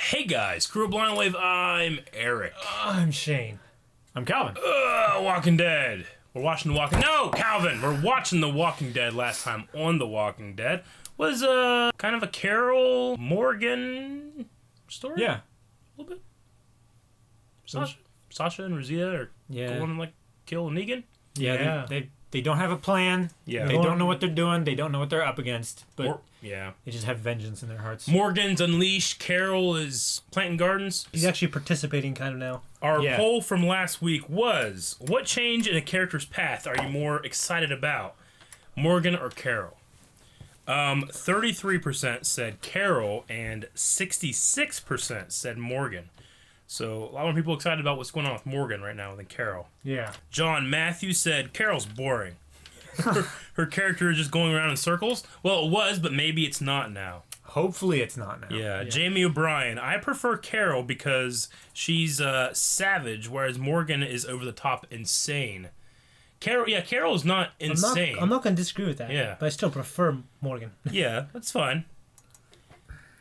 Hey guys, Crew of Blind Wave, I'm Eric. I'm Shane. I'm Calvin. Walking Dead. We're watching The Walking... No, Calvin! We're watching The Walking Dead last time on The Walking Dead. Was kind of a Carol Morgan story? Yeah. A little bit. Sasha and Rosita are going to, like, kill Negan? Yeah. They don't have a plan. Yeah. They don't know what they're doing. They don't know what they're up against. But they just have vengeance in their hearts. Morgan's unleashed. Carol is planting gardens. He's actually participating kind of now. Our poll from last week was, what change in a character's path are you more excited about? Morgan or Carol? 33% said Carol and 66% said Morgan. So a lot more people excited about what's going on with Morgan right now than Carol. Yeah. John Matthews said Carol's boring. Her character is just going around in circles. Well, it was, but maybe it's not now. Hopefully it's not now. Yeah. Jamie O'Brien, I prefer Carol because she's savage, whereas Morgan is over the top insane. Carol's not insane. I'm not going to disagree with that. Yeah. But I still prefer Morgan. Yeah, that's fine.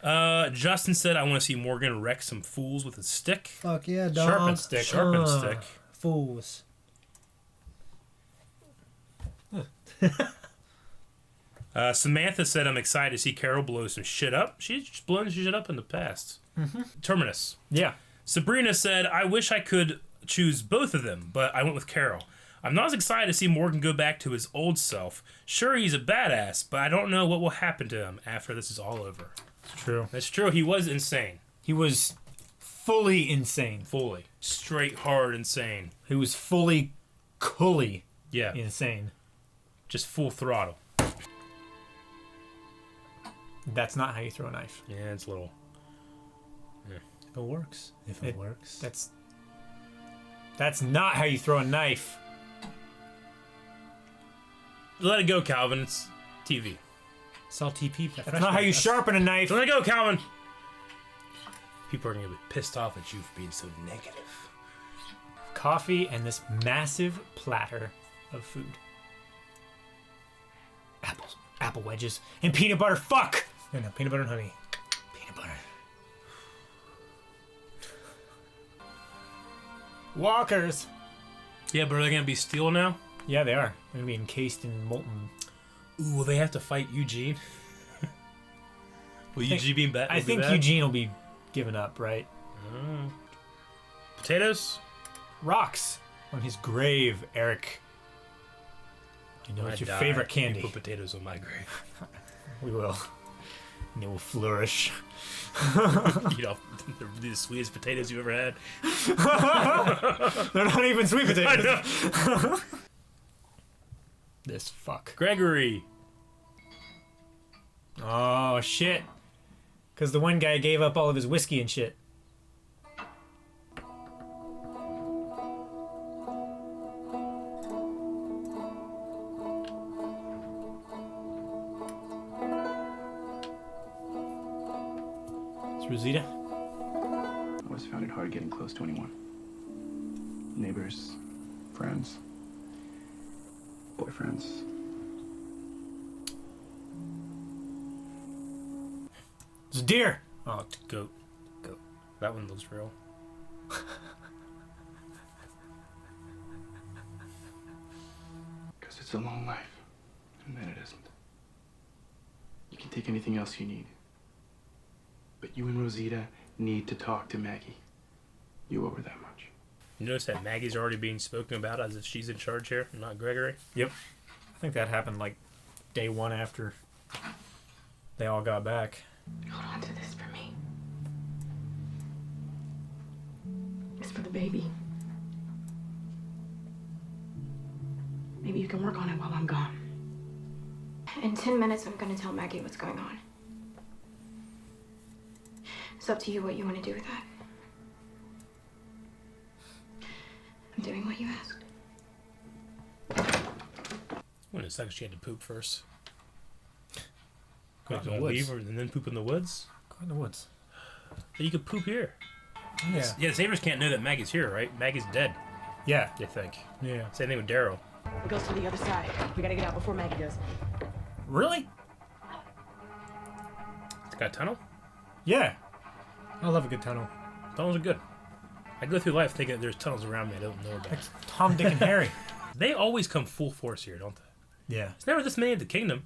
Justin said, I want to see Morgan wreck some fools with a stick. Fuck yeah, dog. Sharpened stick. Fools. Samantha said, I'm excited to see Carol blow some shit up. She's just blown shit up in the past. Mm-hmm. Terminus. Yeah. Sabrina said, I wish I could choose both of them, but I went with Carol. I'm not as excited to see Morgan go back to his old self. Sure, he's a badass, but I don't know what will happen to him after this is all over. It's true. That's true. He was insane. He was fully insane. Fully. Straight, hard, insane. He was fully insane. Just full throttle. That's not how you throw a knife. Yeah, it's a little... If it works. If it works. That's not how you throw a knife. Let it go, Calvin. It's TV. Salty peep. That's not how you sharpen a knife. Let it go, Calvin. People are going to be pissed off at you for being so negative. Coffee and this massive platter of food. Apples. Apple wedges. And peanut butter. Fuck! No, peanut butter and honey. Peanut butter. Walkers. Yeah, but are they going to be steel now? Yeah, they are. They're going to be encased in molten... Ooh, will they have to fight Eugene? Eugene be bad? I think Eugene will be given up, right? Potatoes? Rocks on his grave, Eric. You know it's your favorite candy. You put potatoes on my grave. We will. And they will flourish. You know, they're the sweetest potatoes you ever had. They're not even sweet potatoes. I know. This fuck. Gregory. Oh, shit. Because the one guy gave up all of his whiskey and shit. It's Rosita. I always found it hard getting close to anyone. Neighbors, friends, boyfriends. It's a deer. Oh, goat. That one looks real. Because it's a long life, and then it isn't. You can take anything else you need. But you and Rosita need to talk to Maggie. You owe her that much. You notice that Maggie's already being spoken about as if she's in charge here, not Gregory? Yep. I think that happened like day one after they all got back. Hold on to this for me. It's for the baby. Maybe you can work on it while I'm gone. In 10 minutes, I'm gonna tell Maggie what's going on. It's up to you what you want to do with that. I'm doing what you asked. Wait a second, she had to poop first. Go in the Don't woods. leave her and then poop in the woods? Go in the woods. You could poop here. Yeah. Yeah, the Savers can't know that Maggie's here, right? Maggie's dead, Yeah. they think. Yeah. Same thing with Daryl. It goes to the other side. We gotta get out before Maggie does. Really? It's got a tunnel? Yeah. I love a good tunnel. Tunnels are good. I go through life thinking that there's tunnels around me I don't know about. Like Tom, Dick, and Harry. They always come full force here, don't they? Yeah. It's never this many of the kingdom.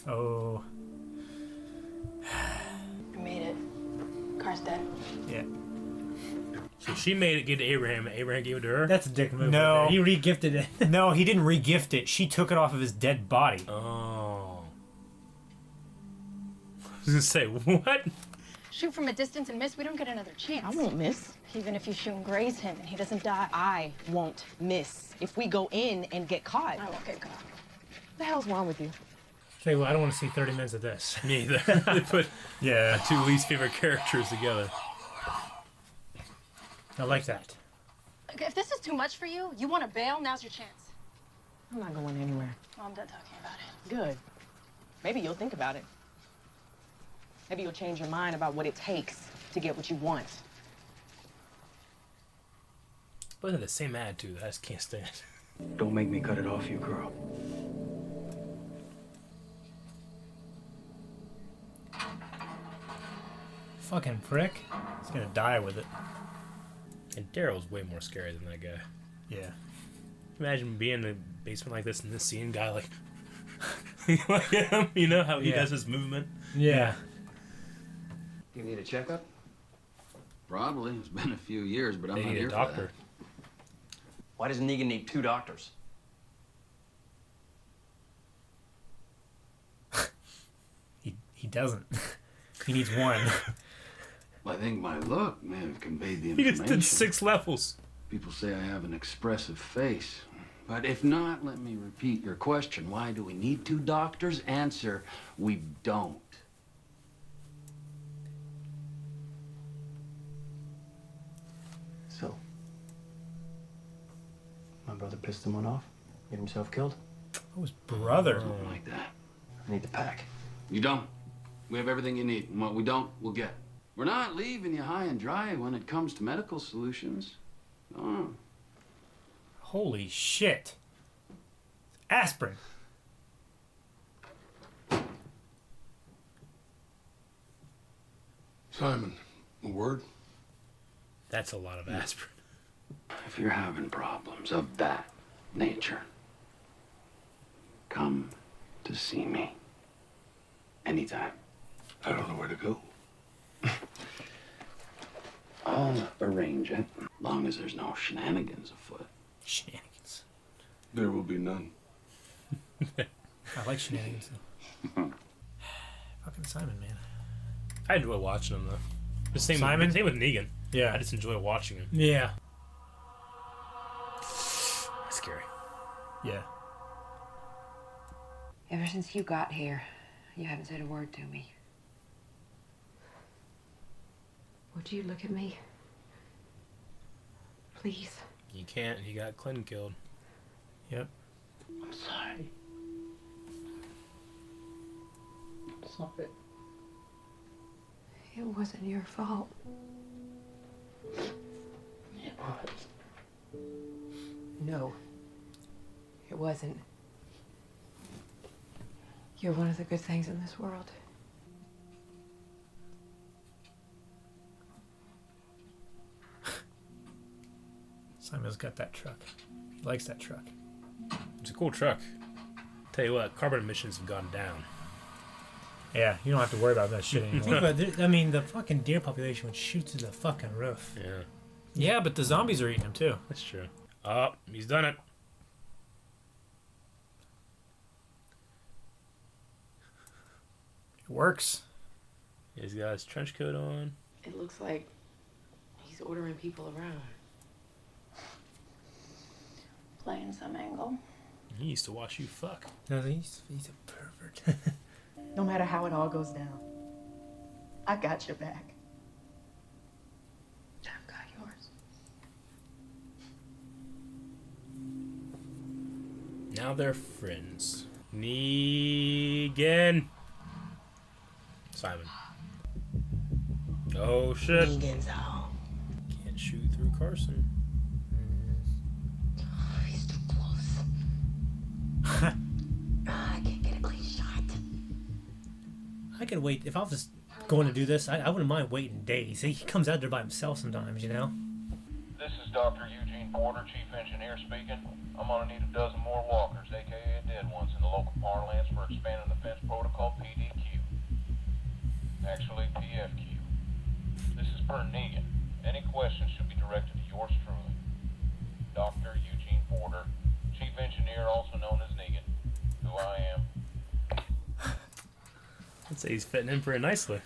Oh. I made it. Car's dead. Yeah. So she made it give to Abraham, and Abraham gave it to her? That's a dick move. No. Right there. He re-gifted it. No, he didn't re-gift it. She took it off of his dead body. Oh. I was going to say, what? Shoot from a distance and miss, we don't get another chance. I won't miss. Even if you shoot and graze him and he doesn't die. I won't miss. If we go in and get caught. I won't get caught. What the hell's wrong with you? Say, well, I don't want to see 30 minutes of this. Me either. They put Yeah. two least favorite characters together. I like that. Like, if this is too much for you, you want to bail, now's your chance. I'm not going anywhere. Well, I'm done talking about it. Good. Maybe you'll think about it. Maybe you'll change your mind about what it takes to get what you want. But they have the same attitude that I just can't stand. Don't make me cut it off you, girl. Fucking prick. He's gonna die with it. And Daryl's way more scary than that guy. Yeah. Imagine being in a basement like this and this seeing guy like... like him, you know how he Yeah. does his movement? Yeah. You need a checkup? Probably. It's been a few years, but I'm They not need here a for doctor. that. Why does Negan need 2 doctors? He doesn't. He needs one. Well, I think my look may have conveyed the He information. just did 6 levels. People say I have an expressive face. But if not, let me repeat your question. Why do we need 2 doctors? Answer, we don't. So, my brother pissed someone off? Get himself killed? Oh, his brother. Something like that. I need the pack. You don't. We have everything you need. And what we don't, we'll get. We're not leaving you high and dry when it comes to medical solutions. No. Holy shit. Aspirin. Simon, a word? That's a lot of aspirin. If you're having problems of that nature, come to see me. Anytime. I don't know where to go. I'll arrange it, long as there's no shenanigans afoot. Shenanigans. There will be none. I like shenanigans. Fucking Simon, man. I enjoy watching him, though. The same, Simon? same with Negan. Yeah. I just enjoy watching him. Yeah. That's scary. Yeah. Ever since you got here, you haven't said a word to me. Would you look at me? Please. You can't. He got Clinton killed. Yep. I'm sorry. Stop it. It wasn't your fault. It was. No. It wasn't. You're one of the good things in this world. Simon's got that truck. He likes that truck. It's a cool truck. Tell you what, carbon emissions have gone down. Yeah, you don't have to worry about that shit Think anymore. about it. I mean, the fucking deer population would shoot to the fucking roof. Yeah, Yeah, but the zombies are eating him too. that's true. Oh, he's done it. It works. He's got his trench coat on. It looks like he's ordering people around. Playing some angle. He used to watch you fuck. No, he's a pervert. No matter how it all goes down, I got your back. I've got yours. Now they're friends. Negan. Simon. Oh shit. Negan's home. Can't shoot through Carson. Oh, he's too close. I can't get a clean shot. I could wait. If I was just going to do this, I wouldn't mind waiting days. He comes out there by himself sometimes, you know? This is Dr. Eugene Porter, Chief Engineer speaking. I'm gonna need a dozen more walkers, aka dead ones, in the local parlance for expanding the fence protocol PDQ. Actually, PFQ. This is per Negan. Any questions should be directed to yours truly, Dr. Eugene Porter, Chief Engineer, also known as Negan, who I am. I'd say he's fitting in pretty nicely.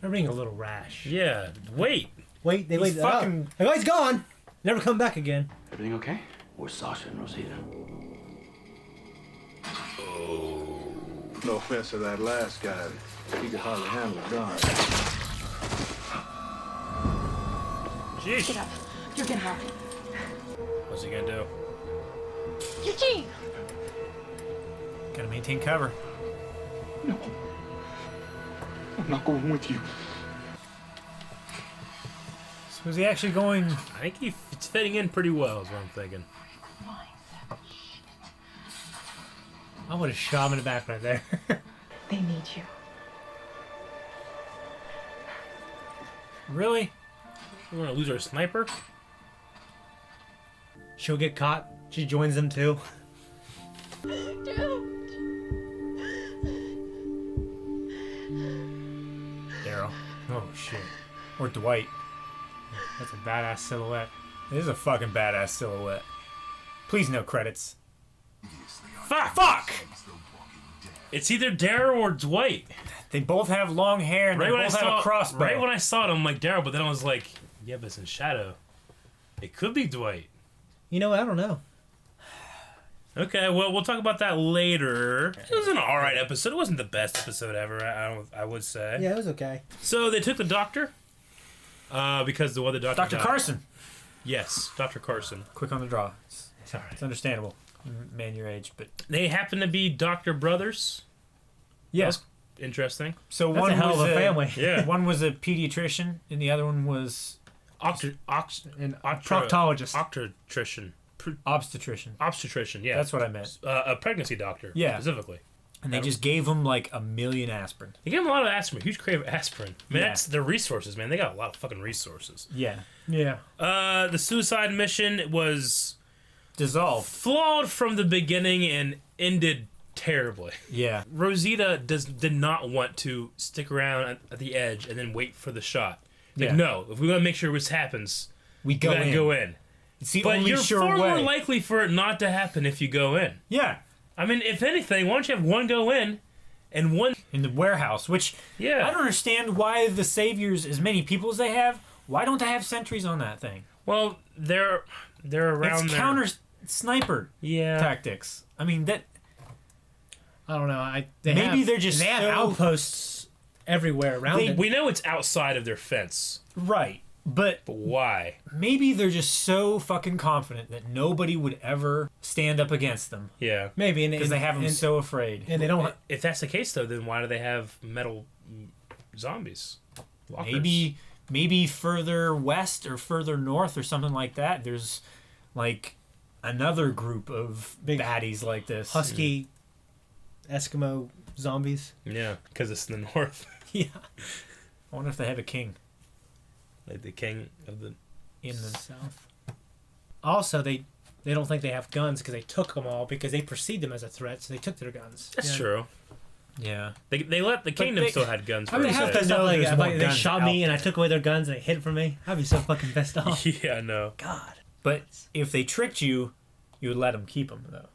They're being a little rash. Yeah, wait. Wait, they He's wait. fucking- Oh, he's gone. Never come back again. Everything okay? Where's Sasha and Rosita? No offense to that last guy. He could hardly handle a gun. Jeez. Get up. You're gonna help. What's he gonna do? Eugene! Gotta maintain cover. No. I'm not going with you. So is he actually going? I think it's fitting in pretty well, is what I'm thinking. I would have shot him in the back right there. They need you. Really? We're gonna lose our sniper? She'll get caught. She joins them too. Daryl. Oh shit. Or Dwight. That's a badass silhouette. It is a fucking badass silhouette. Please no credits. Fuck! It's either Daryl or Dwight. They both have long hair and they both have a crossbow. Right when I saw it, I'm like Daryl, but then I was like, yeah, but it's in shadow. It could be Dwight. You know, I don't know. Okay, well, we'll talk about that later. It was an alright episode. It wasn't the best episode ever, I would say. Yeah, it was okay. So they took the doctor, because the other doctor Dr. died. Carson. Yes, Dr. Carson. Quick on the draw. It's understandable. Man your age, but They happen to be doctor brothers. yes. Interesting. So That's one a hell of was a family. Yeah. One was a pediatrician and the other one was An proctologist. Obstetrician. obstetrician. Yeah. That's what I meant. A pregnancy doctor. Yeah. Specifically. And they just gave him like 1 million aspirin. They gave him a lot of aspirin. Huge crave of aspirin. Man, Yeah. that's their resources, man. They got a lot of fucking resources. Yeah. Yeah. The suicide mission was Dissolved. flawed from the beginning and ended terribly. Yeah. Rosita did not want to stick around at the edge and then wait for the shot. Like, Yeah. no, if we want to make sure this happens, We we go gotta in. go in. It's the But only you're sure far way. more likely for it not to happen if you go in. Yeah. I mean, if anything, why don't you have one go in and one... In the warehouse, which Yeah. I don't understand why the Saviors, as many people as they have, why don't they have sentries on that thing? Well, they're around It's there. counter sniper Yeah. tactics. I mean, that I don't know. Maybe they're just they have so- outposts everywhere around it. We know it's outside of their fence, right. But but why? maybe they're just so fucking confident that nobody would ever stand up against them Yeah. Maybe because they have them and, so afraid. and they don't. If that's the case, though, then why do they have metal zombies? Walkers. Maybe further west or further north or something like that. There's like another group of Big baddies like this. Husky Eskimo zombies. Yeah, because it's in the north. Yeah. I wonder if they have a king Like the king of the... in the South. Also, they don't think they have guns because they took them all because they perceived them as a threat, so they took their guns. That's Yeah. true. Yeah. They let the kingdom they- still had guns. I mean, for have a to sec. know, like, there's if more they guns shot out me and I there. took away their guns and they hid it from me, I'd be so fucking pissed off. Yeah, I know. God. But if they tricked you, you would let them keep them though.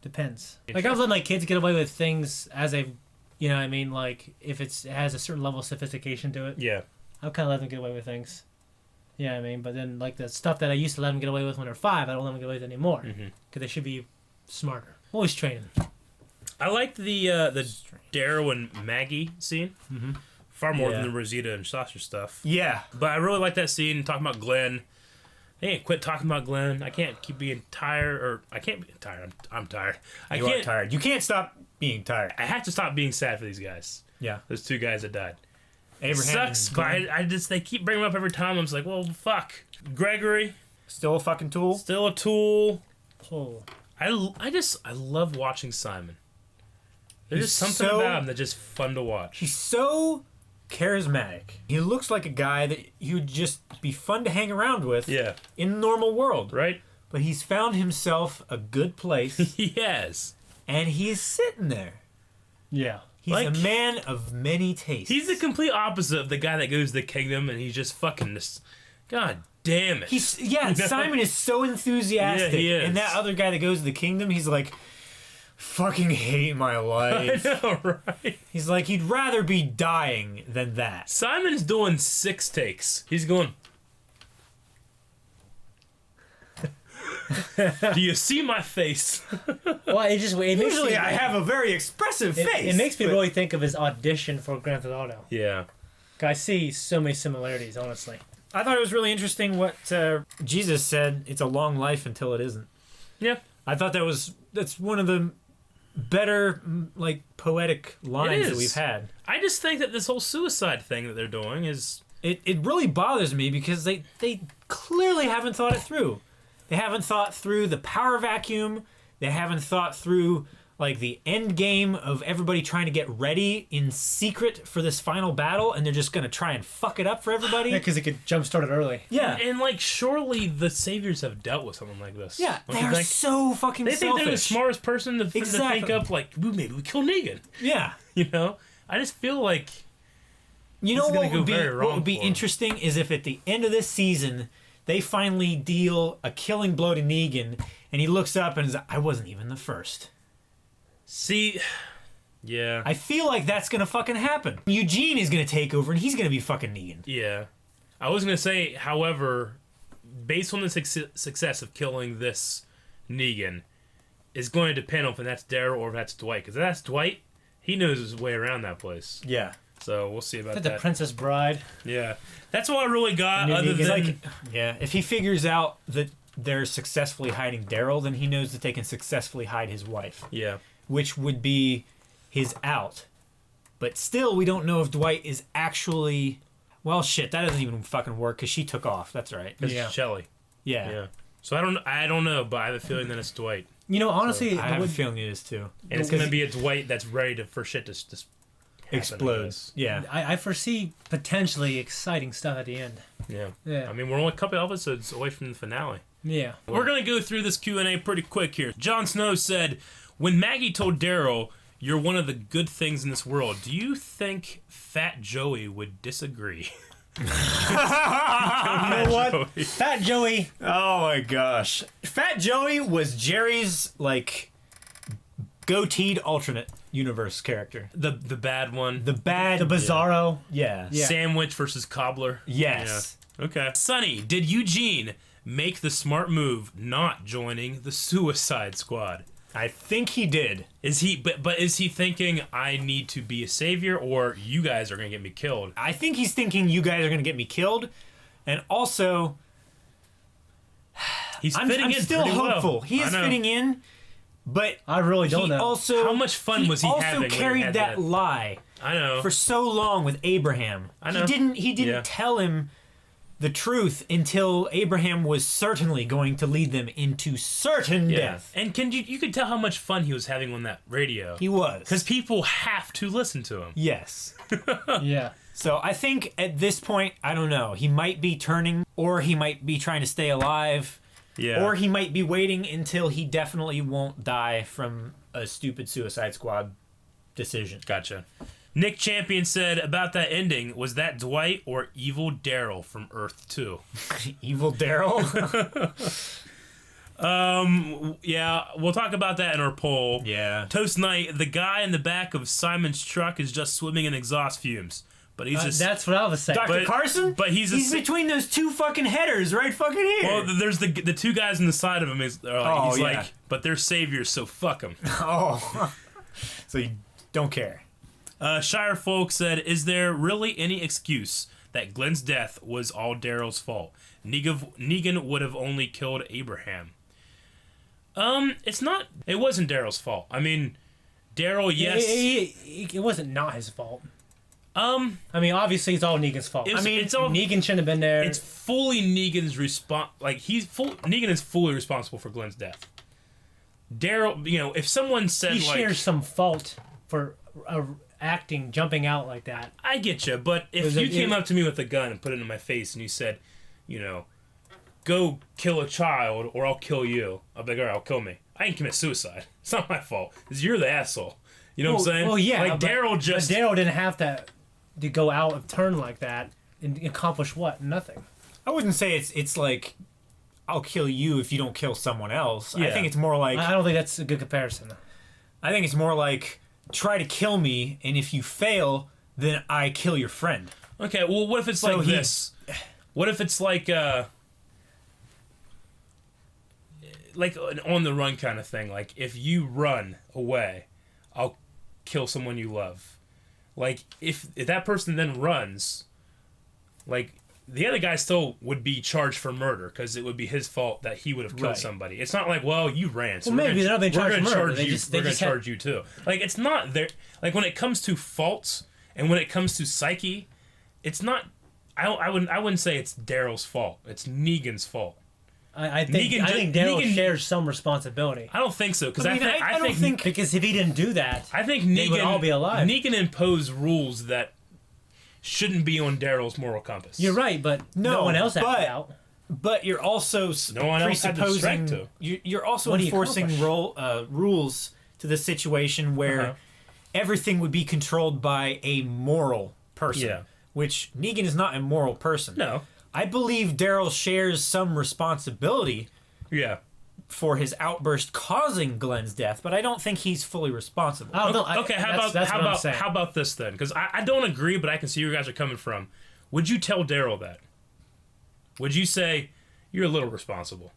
Depends. Like, I was letting my kids get away with things as they, you know what I mean? Like, if it has a certain level of sophistication to it, Yeah. I'll kind of let them get away with things. Yeah, I mean, but then, like, the stuff that I used to let them get away with when they're 5, I don't let them get away with anymore. Because they should be smarter. Always training. I liked the Daryl and Maggie scene far more than Yeah. the Rosita and Sasha stuff. Yeah. But I really like that scene talking about Glenn. I can't quit talking about Glenn. I can't keep being tired, or I can't be tired. I'm tired. I You can't. are tired. You can't stop being tired. I have to stop being sad for these guys. Yeah. Those 2 guys that died. Abraham Sucks, and but Glenn. I just they keep bringing them up every time. I'm just like, well, fuck. Gregory, Still a fucking tool. still a tool. Oh. I love watching Simon. There's He's just something so- about him that's just fun to watch. He's so charismatic. He looks like a guy that he would just be fun to hang around with Yeah. in the normal world. Right? But he's found himself a good place, He has. and he's sitting there. Yeah. He's Like- a man of many tastes. He's the complete opposite of the guy that goes to the kingdom and he's just fucking just... God damn it. You know? Simon is so enthusiastic. Yeah, he is. And that other guy that goes to the kingdom, he's like, fucking hate my life. I know, right? He's like, he'd rather be dying than that. Simon's doing 6 takes. He's going... Do you see my face? Well, it makes Usually me, I have a very expressive it, face. it makes me but- really think of his audition for Grand Theft Auto. Yeah. I see so many similarities, honestly. I thought it was really interesting what Jesus said. It's a long life until it isn't. Yeah. I thought that's one of the better like poetic lines that is. we've had. I just think that this whole suicide thing that they're doing is... It really bothers me because they clearly haven't thought it through. They haven't thought through the power vacuum. They haven't thought through like the end game of everybody trying to get ready in secret for this final battle, and they're just gonna try and fuck it up for everybody. Yeah, because it could jumpstart it early. Yeah. And like, surely the saviors have dealt with something like this. Yeah, Don't they you are think? so fucking They think selfish. they're the smartest person to think Exactly. up, like, ooh, maybe we kill Negan. Yeah. You know? I just feel like... You know This is gonna what go would be very wrong what would be for 'em. interesting is if at the end of this season they finally deal a killing blow to Negan, and he looks up and is like, I wasn't even the first. See... Yeah. I feel like that's gonna fucking happen. Eugene is gonna take over, and he's gonna be fucking Negan. Yeah. I was going to say, however, based on the success of killing this Negan, is going to depend on if that's Daryl or if that's Dwight. Because if that's Dwight, he knows his way around that place. Yeah. So we'll see about Like that. the Princess Bride. Yeah. That's all I really got, New other Negan. than... Like, yeah, if he figures out that they're successfully hiding Daryl, then he knows that they can successfully hide his wife, Yeah. which would be his out. But still, we don't know if Dwight is actually... Well, shit, that doesn't even fucking work, because she took off. That's right. It's Yeah. Shelley. Yeah. Yeah. So I don't know, but I have a feeling that it's Dwight. You know, honestly, I have a feeling it is, too. And it's going to be a Dwight that's ready for shit to just happen, I Explodes. Yeah. I foresee potentially exciting stuff at the end. guess. Yeah. Yeah. I mean, we're only a couple episodes away from the finale. Yeah. We're going to go through this Q&A pretty quick here. Jon Snow said, when Maggie told Daryl, you're one of the good things in this world, do you think Fat Joey would disagree? You know what? Joey. Fat Joey. Oh my gosh. Fat Joey was Jerry's, like, goateed alternate universe character. The bad one. The bad... The Bizarro. Yeah. Yeah. Sandwich versus cobbler. Yes. Yeah. Okay. Sonny, did Eugene make the smart move not joining the Suicide Squad? I think he did. Is he but is he thinking I need to be a savior or you guys are going to get me killed? I think he's thinking you guys are going to get me killed. And also... He's I'm fitting in still pretty hopeful. well. He is I know. fitting in, but I really don't he know. also... How much fun was he also having when he carried had that that- lie I know. for so long with Abraham. I know. He didn't Yeah. tell him the truth until Abraham was certainly going to lead them into certain death. And you could tell how much fun he was having on that radio. He was. Because people have to listen to him. Yes. Yeah. So I think at this point, I don't know. He might be turning, or he might be trying to stay alive, Yeah. or he might be waiting until he definitely won't die from a stupid Suicide Squad decision. Gotcha. Nick Champion said about that ending, was that Dwight or Evil Daryl from Earth 2? Evil Daryl? Yeah, we'll talk about that in our poll. Yeah. Toast Night, the guy in the back of Simon's truck is just swimming in exhaust fumes. But he's just... That's what I was saying. Dr. But- Carson? but he's between those two fucking headers right fucking here. Well, there's the two guys on the side of him. He's Oh, yeah. like, but they're saviors, so fuck them. Oh. So you don't care. Shire Folk said, is there really any excuse that Glenn's death was all Daryl's fault? Negan would have only killed Abraham. It's not... It wasn't Daryl's fault. I mean, Daryl, yes... It wasn't not his fault. I mean, obviously, it's all Negan's fault. It's- I mean, it's all- Negan shouldn't have been there. It's fully Negan's Negan is fully responsible for Glenn's death. Daryl, if someone said he shares some fault for jumping out like that. I get you, but if you came up to me with a gun and put it in my face and you said, go kill a child or I'll kill you, I'll be like, all right, I'll kill me. I didn't commit suicide. It's not my fault. It's you're the asshole. You know what I'm saying? Well, yeah. Like Daryl just. But Daryl didn't have to go out and turn like that and accomplish what? Nothing. I wouldn't say it's like, I'll kill you if you don't kill someone else. Yeah. I think it's more like. I don't think that's a good comparison. I think it's more like, try to kill me, and if you fail, then I kill your friend. Okay, well, what if it's like this? What if it's like an on the run kind of thing? Like, if you run away, I'll kill someone you love. Like, if that person then runs, like, the other guy still would be charged for murder because it would be his fault that he would have killed somebody. It's not like, well, you ran, so maybe they're not being charged for murder. We're going to charge you too. Like, it's not there. Like, when it comes to faults and when it comes to psyche, it's not. I wouldn't say it's Daryl's fault. It's Negan's fault. I think Daryl shares some responsibility. I don't think so because I don't think because if he didn't do that, I think Negan they would all be alive. Negan imposed rules that shouldn't be on Daryl's moral compass. You're right, but no one else acted out. But you're also no one else had the strength to. You're also enforcing rules to the situation where everything would be controlled by a moral person. Yeah. Which Negan is not a moral person. No. I believe Daryl shares some responsibility. Yeah. For his outburst causing Glenn's death, but I don't think he's fully responsible. I don't know. Okay, how about this then? Because I don't agree, but I can see where you guys are coming from. Would you tell Daryl that? Would you say you're a little responsible?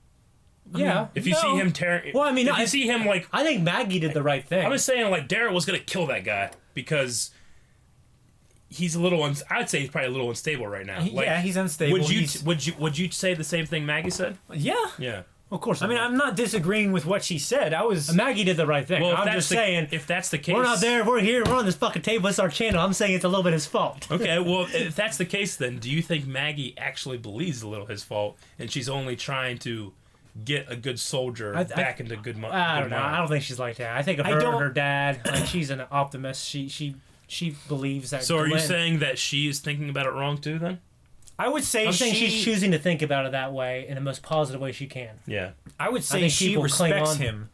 Yeah. If you see him tearing, well, I mean, if you see him like, I think Maggie did the right thing. I was saying like Daryl was gonna kill that guy because he's a little. I'd say he's probably a little unstable right now. Like, yeah, he's unstable. Would you say the same thing Maggie said? Yeah. Yeah. Of course. I mean, I'm not disagreeing with what she said. Maggie did the right thing. Well, I'm just saying, if that's the case, we're not there. We're here. We're on this fucking table. It's our channel. I'm saying it's a little bit his fault. Okay. Well, if that's the case, then do you think Maggie actually believes a little his fault, and she's only trying to get a good soldier back into good mind? I don't know. I don't think she's like that. I think of her and her dad. Like, she's an optimist. She believes that. So, are you saying that she is thinking about it wrong too? Then I would say I'm saying she's choosing to think about it that way in the most positive way she can. Yeah. I would say she respects him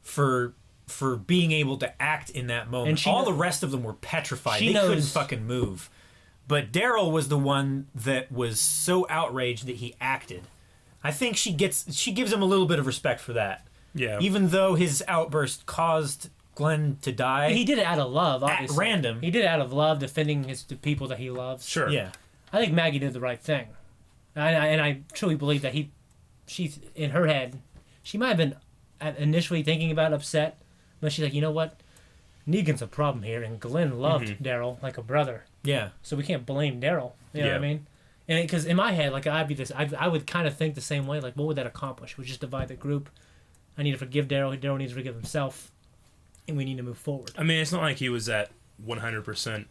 for being able to act in that moment. And all the rest of them were petrified. They couldn't fucking move. But Daryl was the one that was so outraged that he acted. I think she gives him a little bit of respect for that. Yeah. Even though his outburst caused Glenn to die. He did it out of love, obviously. At random. He did it out of love, defending the people that he loves. Sure. Yeah. I think Maggie did the right thing. And I truly believe that she's in her head, she might have been initially thinking about upset, but she's like, you know what? Negan's a problem here, and Glenn loved Daryl like a brother. Yeah. So we can't blame Daryl. You know what I mean? And because in my head, like I would kind of think the same way. Like, what would that accomplish? We just divide the group. I need to forgive Daryl. Daryl needs to forgive himself, and we need to move forward. I mean, it's not like he was at 100%.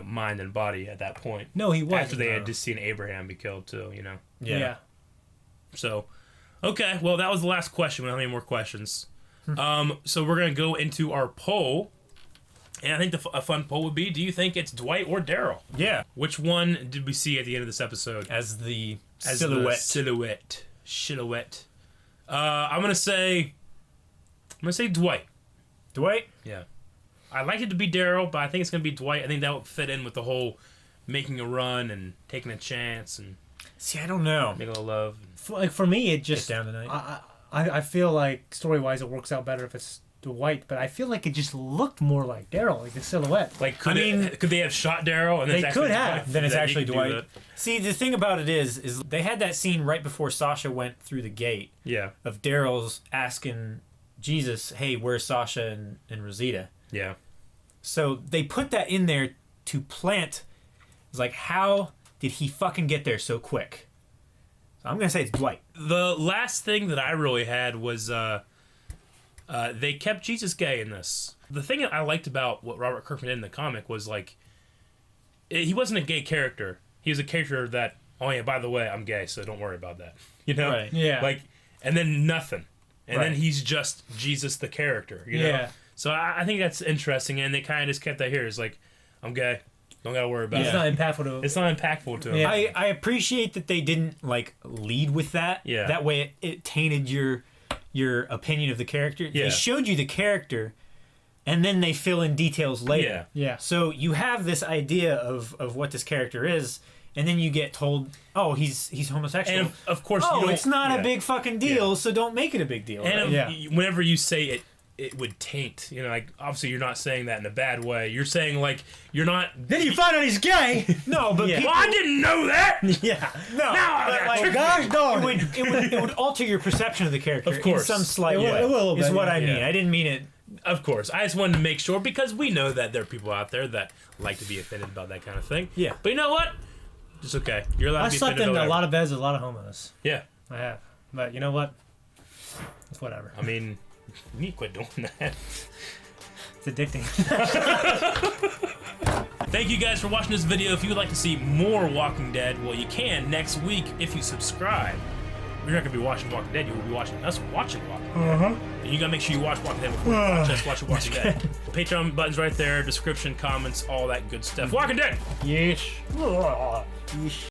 Mind and body at that point. No, he wasn't. After they had just seen Abraham be killed too, Yeah. So, okay, well, that was the last question. We don't have any more questions. So we're going to go into our poll. And I think a fun poll would be, do you think it's Dwight or Daryl? Yeah. Which one did we see at the end of this episode? As the silhouette. I'm going to say Dwight. Dwight? Yeah. I'd like it to be Daryl, but I think it's going to be Dwight. I think that would fit in with the whole making a run and taking a chance and... See, I don't know. Making a little love. For me, it just... Get down tonight. I feel like, story-wise, it works out better if it's Dwight, but I feel like it just looked more like Daryl, like the silhouette. Like, could they have shot Daryl? And they could have. Then it's actually Dwight. See, the thing about it is they had that scene right before Sasha went through the gate. Yeah. Of Daryl's asking Jesus, hey, where's Sasha and Rosita? Yeah. So they put that in there to plant. It's like, how did he fucking get there so quick? So I'm going to say it's Dwight. The last thing that I really had was they kept Jesus gay in this. The thing that I liked about what Robert Kirkman did in the comic was, like, he wasn't a gay character. He was a character that, oh yeah, by the way, I'm gay, so don't worry about that. Right. Yeah. Like, and then nothing. And then he's just Jesus the character, you know? Yeah. So I think that's interesting, and they kind of just kept that here. It's like, I'm gay. Don't gotta worry about It's it. not impactful to. It's not impactful to him. Yeah. I appreciate that they didn't like lead with that. Yeah. That way it tainted your opinion of the character. Yeah. They showed you the character, and then they fill in details later. Yeah. So you have this idea of what this character is, and then you get told, oh, he's homosexual. And of course, oh, you don't, it's not a big fucking deal, so don't make it a big deal. And right? whenever you say it would taint. You know, like obviously you're not saying that in a bad way. You're saying like you're not. Then you find out he's gay. No, but Well, I didn't know that. Yeah, no. But like, gosh darn it would alter your perception of the character. Of course. in some slight It will- way. it will a is bit, what yeah. I mean. Yeah. I didn't mean it. Of course, I just wanted to make sure because we know that there are people out there that like to be offended about that kind of thing. Yeah. But you know what? It's okay. You're allowed I to be slept offended. in by a whatever. lot of beds with a lot of homos. Yeah. I have. But you know what? It's whatever. I mean, you need to quit doing that. It's addicting. Thank you guys for watching this video. If you would like to see more Walking Dead, well, you can next week if you subscribe. You're not going to be watching Walking Dead. You will be watching us watching Walking Dead. And you got to make sure you watch Walking Dead before you watch us watch Walking Dead. Patreon button's right there, description, comments, all that good stuff. Walking Dead! Yeesh. Yeesh.